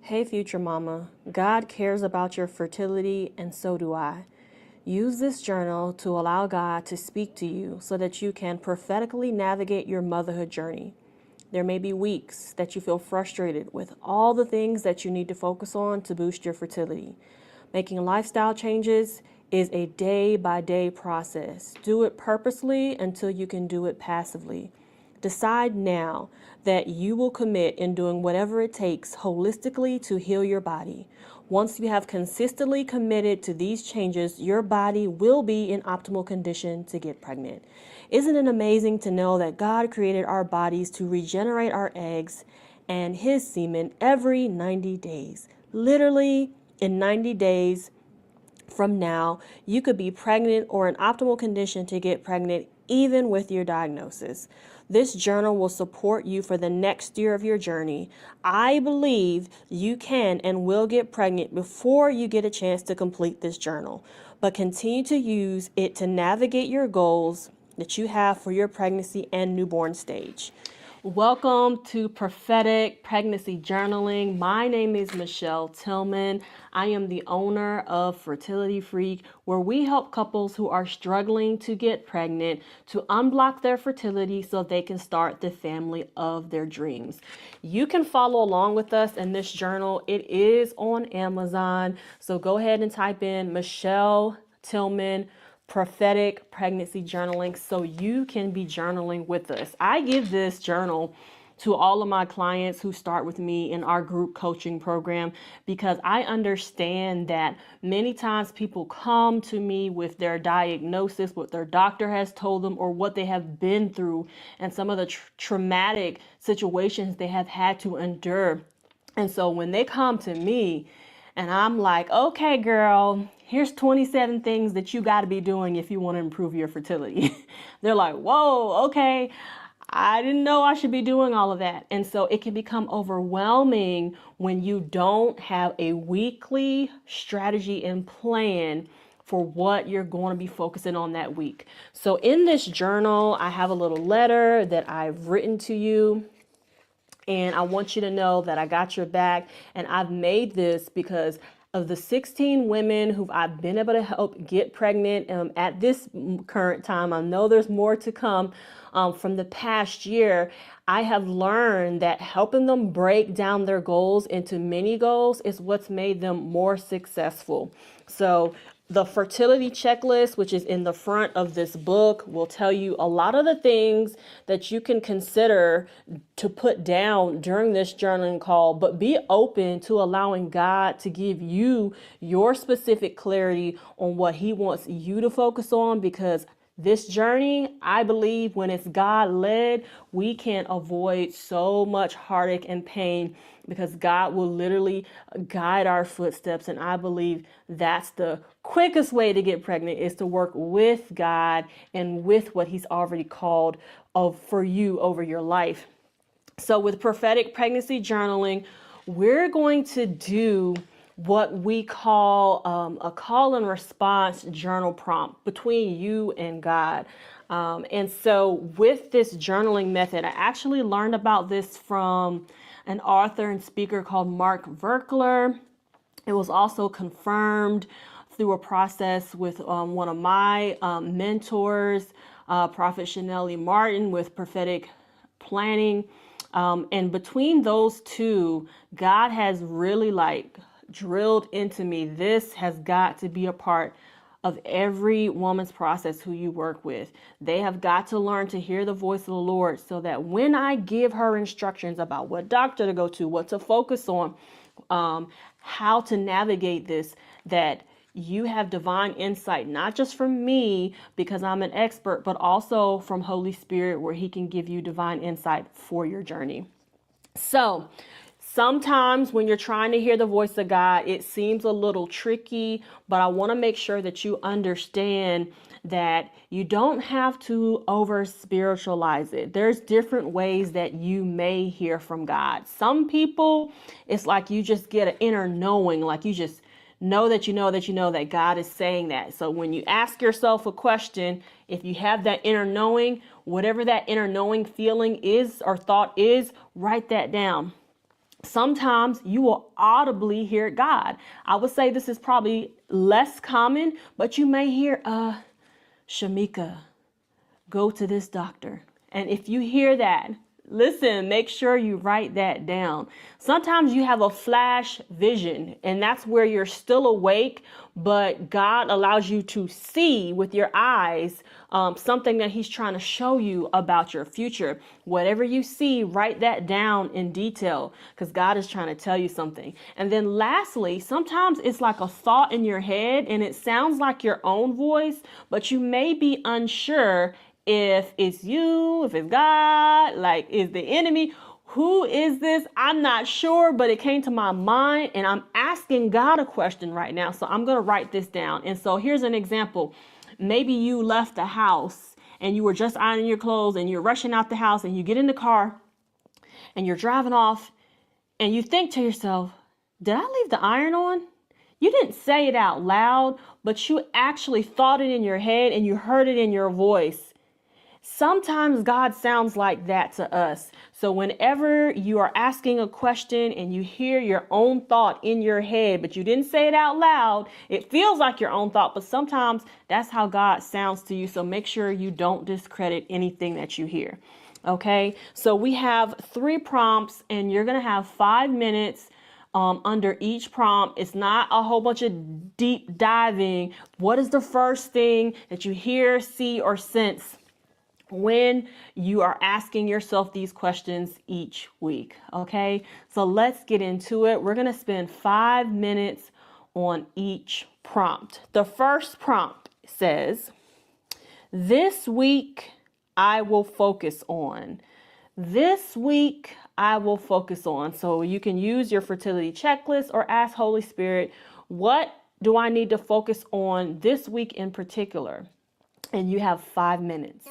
Hey, future mama, God cares about your fertility, and so do I. Use this journal to allow God to speak to you so that you can prophetically navigate your motherhood journey. There may be weeks that you feel frustrated with all the things that you need to focus on to boost your fertility. Making lifestyle changes is a day by day process. Do it purposely until you can do it passively. Decide now that you will commit in doing whatever it takes holistically to heal your body. Once you have consistently committed to these changes, your body will be in optimal condition to get pregnant. Isn't it amazing to know that God created our bodies to regenerate our eggs and His semen every 90 days? Literally, in 90 days from now, you could be pregnant or in optimal condition to get pregnant even with your diagnosis. This journal will support you for the next year of your journey. I believe you can and will get pregnant before you get a chance to complete this journal, but continue to use it to navigate your goals that you have for your pregnancy and newborn stage. Welcome to Prophetic Pregnancy Journaling. My name is Michelle Tillman. I am the owner of Fertility Freak, where we help couples who are struggling to get pregnant to unblock their fertility so they can start the family of their dreams. You can follow along with us in this journal. It is on Amazon. So go ahead and type in Michelle Tillman Prophetic Pregnancy Journaling so you can be journaling with us. I give this journal to all of my clients who start with me in our group coaching program because I understand that many times people come to me with their diagnosis, what their doctor has told them, or what they have been through, and some of the traumatic situations they have had to endure. And so when they come to me, and I'm like, okay, girl, here's 27 things that you got to be doing if you want to improve your fertility. They're like, whoa, okay. I didn't know I should be doing all of that. And so it can become overwhelming when you don't have a weekly strategy and plan for what you're going to be focusing on that week. So in this journal, I have a little letter that I've written to you. And I want you to know that I got your back. And I've made this because of the 16 women who I've been able to help get pregnant at this current time. I know there's more to come from the past year. I have learned that helping them break down their goals into mini goals is what's made them more successful. So the fertility checklist, which is in the front of this book, will tell you a lot of the things that you can consider to put down during this journaling call, but be open to allowing God to give you your specific clarity on what He wants you to focus on, because this journey, I believe when it's God led, we can avoid so much heartache and pain because God will literally guide our footsteps. And I believe that's the quickest way to get pregnant, is to work with God and with what He's already called for you over your life. So with prophetic pregnancy journaling, we're going to do what we call a call and response journal prompt between you and God. And so with this journaling method, I actually learned about this from an author and speaker called Mark Verkler. It was also confirmed through a process with one of my mentors, Prophet Chanelli Martin, with prophetic planning. And between those two, God has really drilled into me. This has got to be a part of every woman's process who you work with. They have got to learn to hear the voice of the Lord so that when I give her instructions about what doctor to go to, what to focus on, how to navigate this, that you have divine insight, not just from me because I'm an expert, but also from Holy Spirit, where He can give you divine insight for your journey. So sometimes when you're trying to hear the voice of God, it seems a little tricky, but I want to make sure that you understand that you don't have to over spiritualize it. There's different ways that you may hear from God. Some people, it's like you just get an inner knowing, like you just know that you know that you know that God is saying that. So when you ask yourself a question, if you have that inner knowing, whatever that inner knowing feeling is or thought is, write that down. Sometimes you will audibly hear God. I would say this is probably less common, but you may hear, Shamika, go to this doctor. And if you hear that, listen, make sure you write that down. Sometimes you have a flash vision, and that's where you're still awake, but God allows you to see with your eyes something that he's trying to show you about your future. Whatever you see, write that down in detail, because God is trying to tell you something. And then lastly, sometimes it's like a thought in your head and it sounds like your own voice, but you may be unsure if it's you, if it's God, like is the enemy, who is this? I'm not sure, but it came to my mind and I'm asking God a question right now. So I'm going to write this down. And so here's an example. Maybe you left the house and you were just ironing your clothes and you're rushing out the house and you get in the car and you're driving off and you think to yourself, did I leave the iron on? You didn't say it out loud, but you actually thought it in your head and you heard it in your voice. Sometimes God sounds like that to us. So whenever you are asking a question and you hear your own thought in your head, but you didn't say it out loud, it feels like your own thought, but sometimes that's how God sounds to you. So make sure you don't discredit anything that you hear. Okay, so we have 3 prompts and you're going to have 5 minutes under each prompt. It's not a whole bunch of deep diving. What is the first thing that you hear, see, or sense when you are asking yourself these questions each week? Okay, so let's get into it. We're going to spend 5 minutes on each prompt. The first prompt says, this week I will focus on. This week I will focus on. So you can use your fertility checklist or ask Holy Spirit, what do I need to focus on this week in particular? And you have 5 minutes.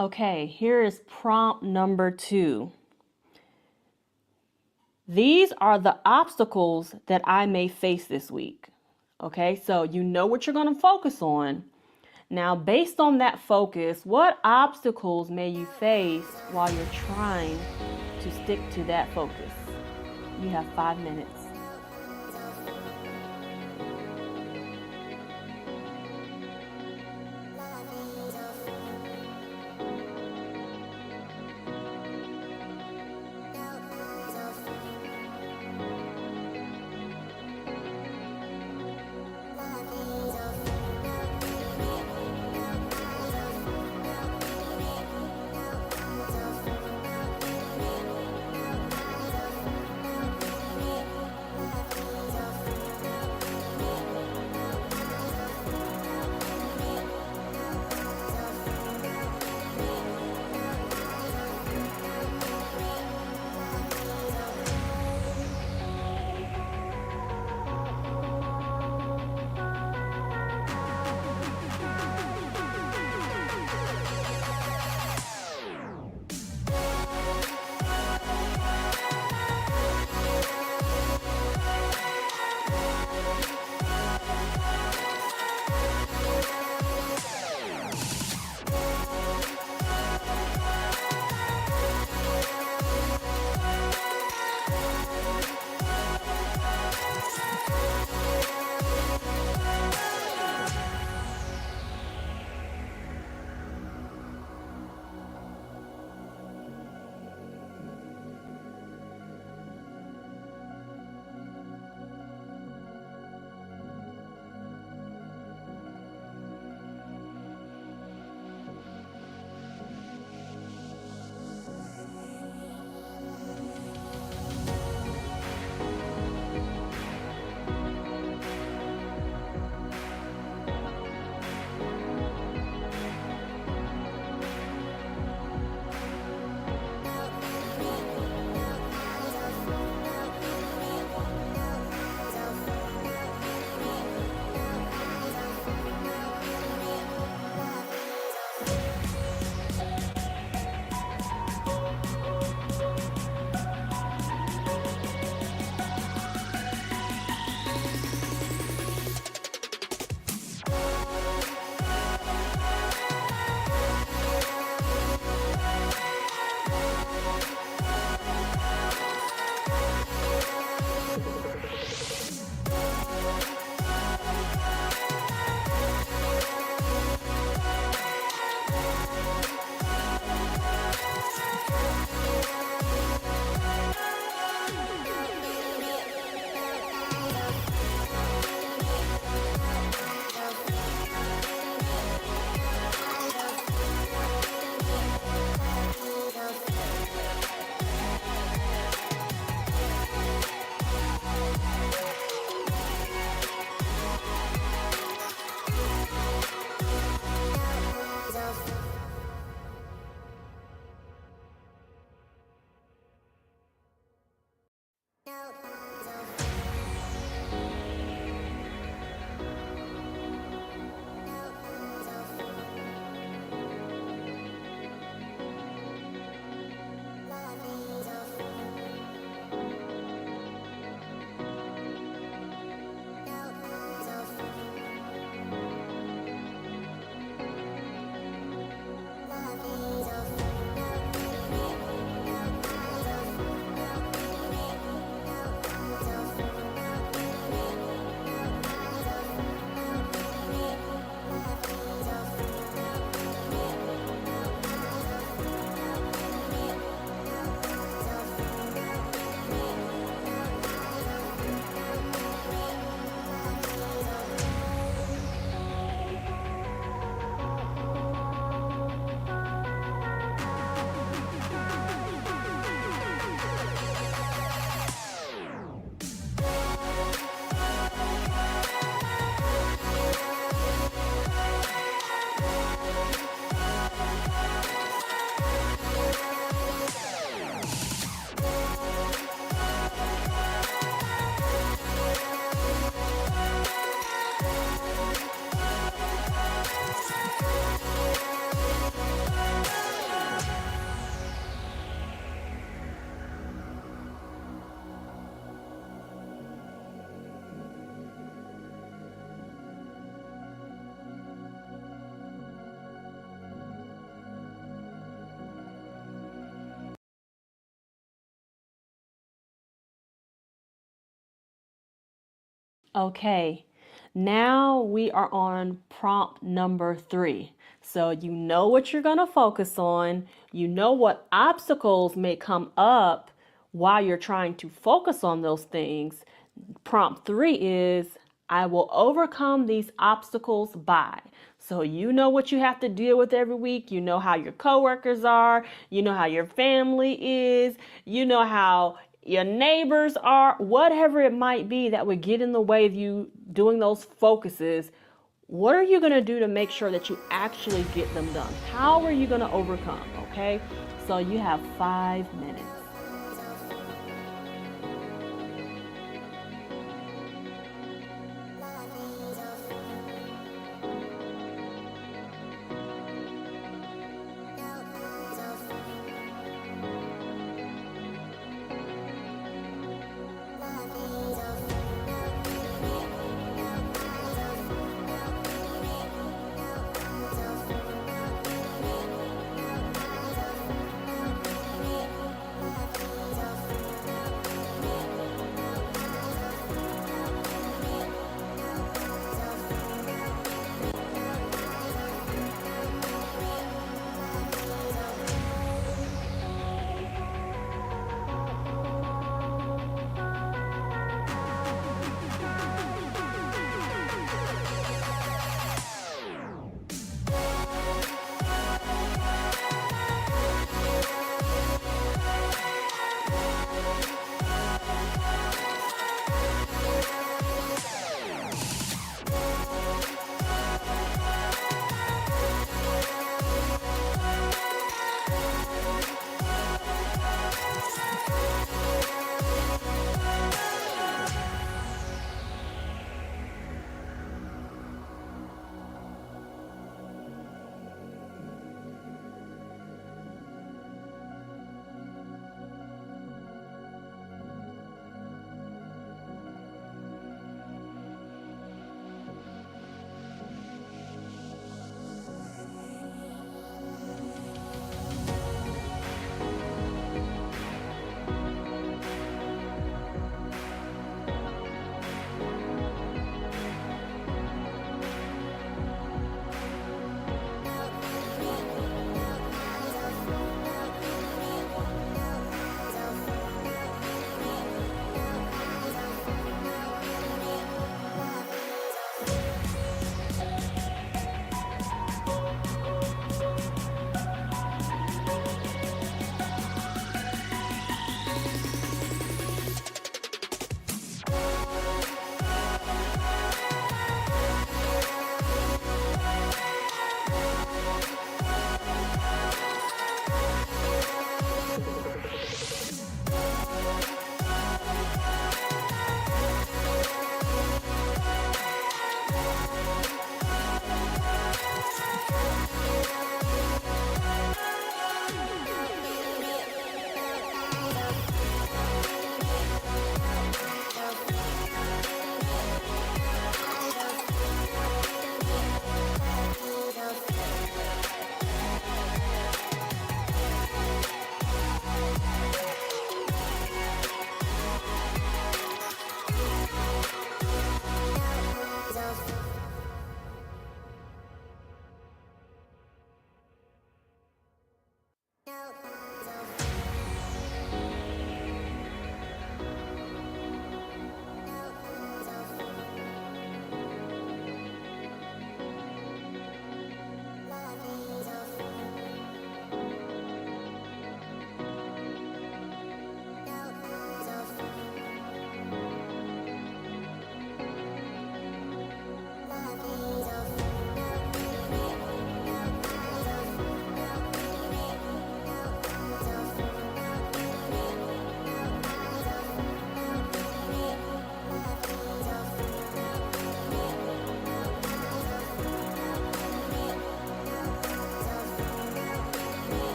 Okay, here is prompt number 2. These are the obstacles that I may face this week. Okay, so you know what you're going to focus on. Now, based on that focus, what obstacles may you face while you're trying to stick to that focus? You have 5 minutes. Okay, now we are on prompt number 3. So you know what you're going to focus on. You know what obstacles may come up while you're trying to focus on those things. Prompt 3 is I will overcome these obstacles by. So you know what you have to deal with every week. You know how your coworkers are. You know how your family is. You know how your neighbors are. Whatever it might be that would get in the way of you doing those focuses. What are you going to do to make sure that you actually get them done? How are you going to overcome? Okay. So you have 5 minutes.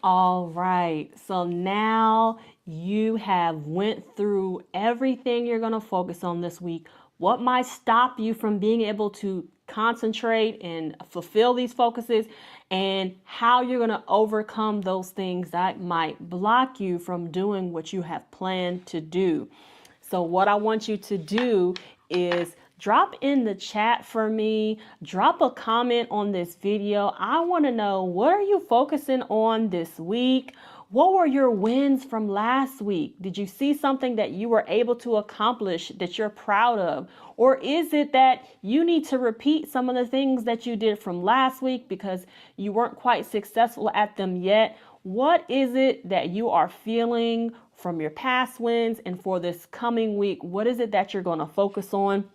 All right, so now you have went through everything you're going to focus on this week. What might stop you from being able to concentrate and fulfill these focuses, and how you're going to overcome those things that might block you from doing what you have planned to do. So what I want you to do is drop in the chat for me, drop a comment on this video. I want to know, what are you focusing on this week? What were your wins from last week? Did you see something that you were able to accomplish that you're proud of? Or is it that you need to repeat some of the things that you did from last week because you weren't quite successful at them yet? What is it that you are feeling from your past wins, and for this coming week, what is it that you're going to focus on?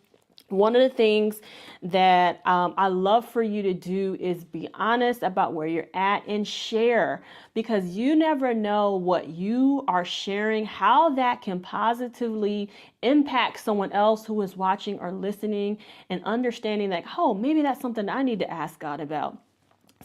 One of the things that I love for you to do is be honest about where you're at and share, because you never know what you are sharing, how that can positively impact someone else who is watching or listening, and understanding that, oh, maybe that's something I need to ask God about.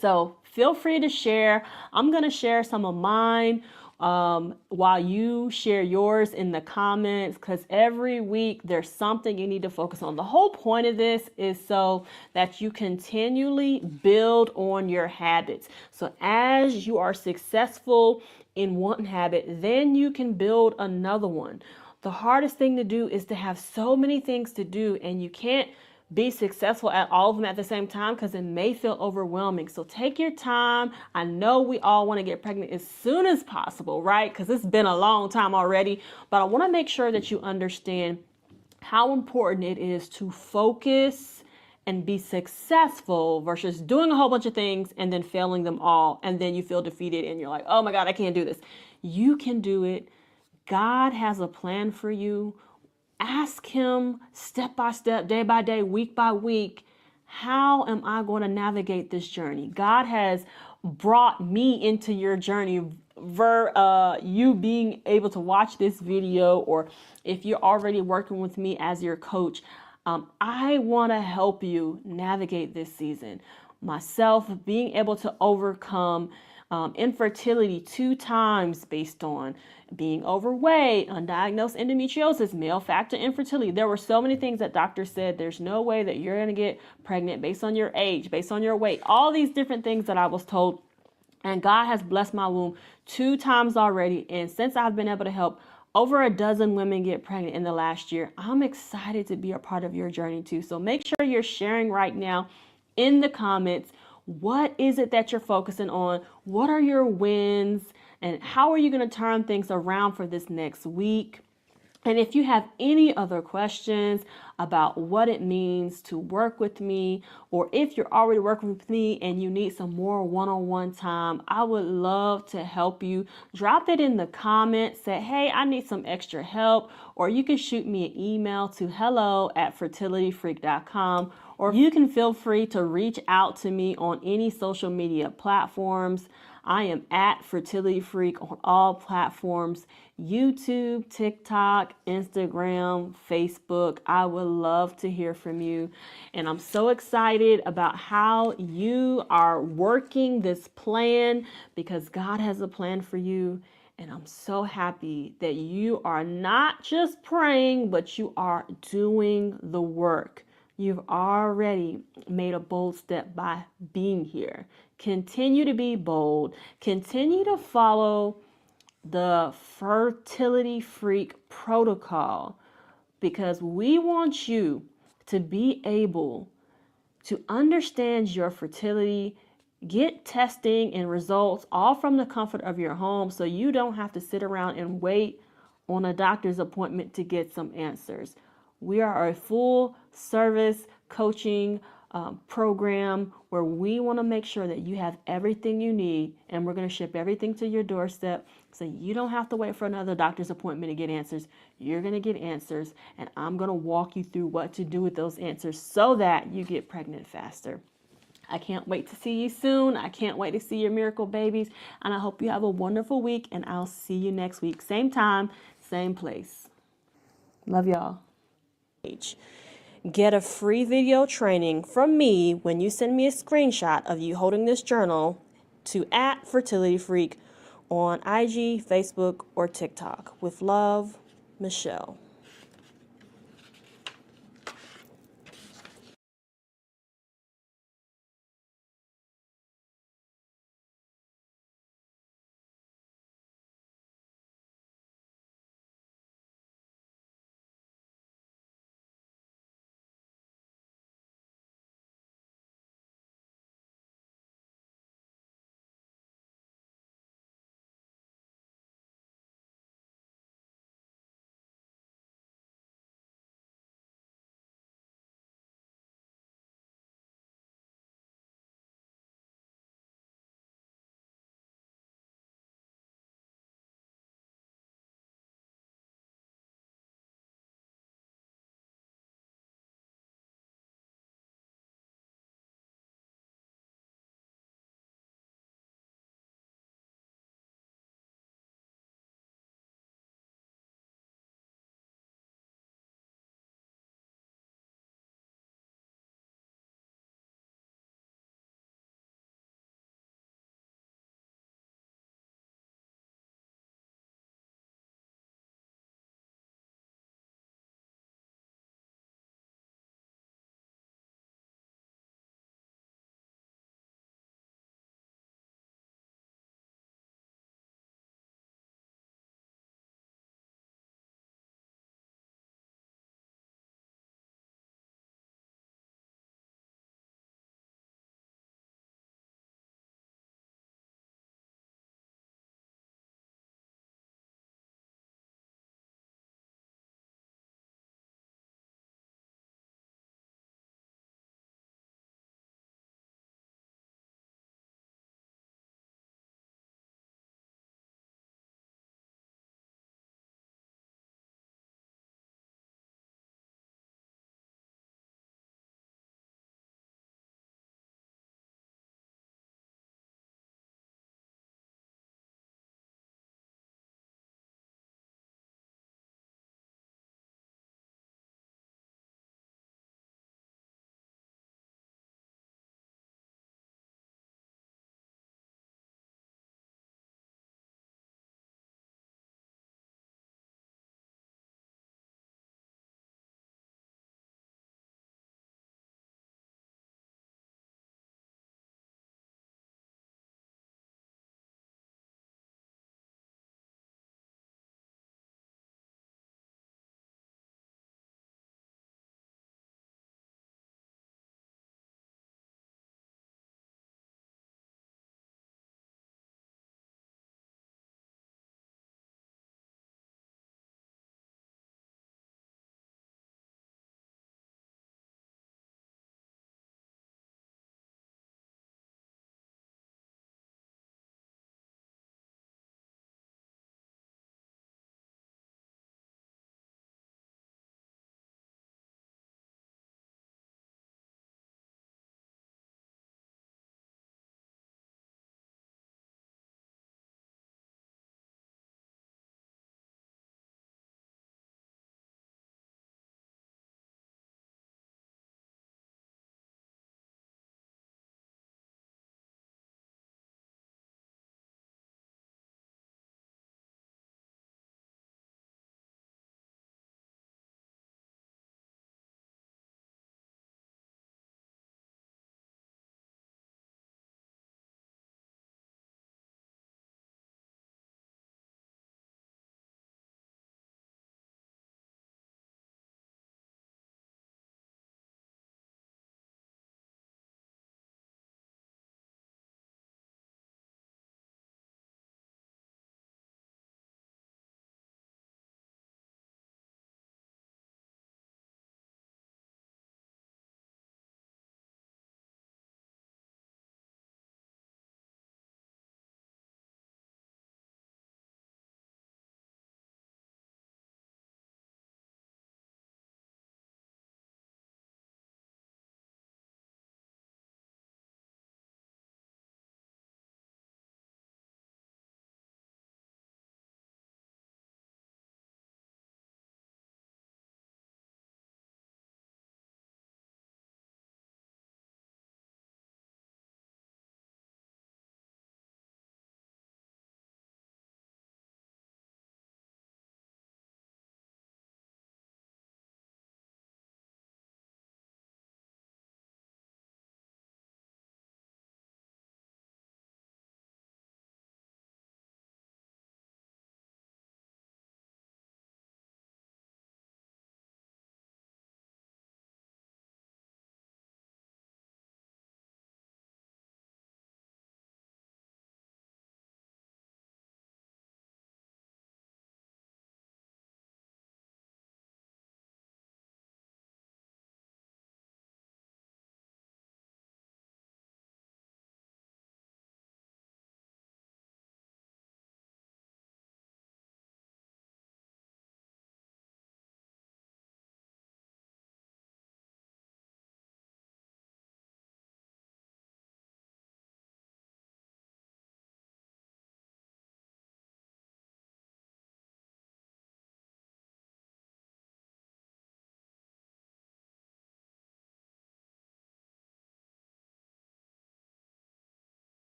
So feel free to share. I'm going to share some of mine while you share yours in the comments, because every week there's something you need to focus on. The whole point of this is so that you continually build on your habits. So as you are successful in one habit, then you can build another one. The hardest thing to do is to have so many things to do, and you can't be successful at all of them at the same time, because it may feel overwhelming. So take your time. I know we all want to get pregnant as soon as possible, right? Because it's been a long time already, but I want to make sure that you understand how important it is to focus and be successful versus doing a whole bunch of things and then failing them all. And then you feel defeated and you're like, oh my God, I can't do this. You can do it. God has a plan for you. Ask him step by step, day by day, week by week, how am I going to navigate this journey? God has brought me into your journey. You being able to watch this video, or if you're already working with me as your coach, I want to help you navigate this season. Myself being able to overcome infertility 2 times based on being overweight, undiagnosed endometriosis, male factor infertility. There were so many things that doctors said, there's no way that you're going to get pregnant based on your age, based on your weight, all these different things that I was told. And God has blessed my womb 2 times already. And since I've been able to help over a dozen women get pregnant in the last year, I'm excited to be a part of your journey too. So make sure you're sharing right now in the comments. What is it that you're focusing on? What are your wins? And how are you going to turn things around for this next week? And if you have any other questions about what it means to work with me, or if you're already working with me and you need some more one-on-one time, I would love to help you. Drop it in the comments. Say, hey, I need some extra help. Or you can shoot me an email to hello@fertilityfreak.com. Or you can feel free to reach out to me on any social media platforms. I am at Fertility Freak on all platforms: YouTube, TikTok, Instagram, Facebook. I would love to hear from you. And I'm so excited about how you are working this plan, because God has a plan for you. And I'm so happy that you are not just praying, but you are doing the work. You've already made a bold step by being here. Continue to be bold. Continue to follow the Fertility Freak protocol, because we want you to be able to understand your fertility, get testing and results all from the comfort of your home, so you don't have to sit around and wait on a doctor's appointment to get some answers. We are a full service coaching program where we want to make sure that you have everything you need, and we're going to ship everything to your doorstep, so you don't have to wait for another doctor's appointment to get answers. You're going to get answers, and I'm going to walk you through what to do with those answers so that you get pregnant faster. I can't wait to see you soon. I can't wait to see your miracle babies, and I hope you have a wonderful week, and I'll see you next week. Same time, same place. Love y'all. Get a free video training from me when you send me a screenshot of you holding this journal to @FertilityFreak on IG, Facebook, or TikTok. With love, Michelle.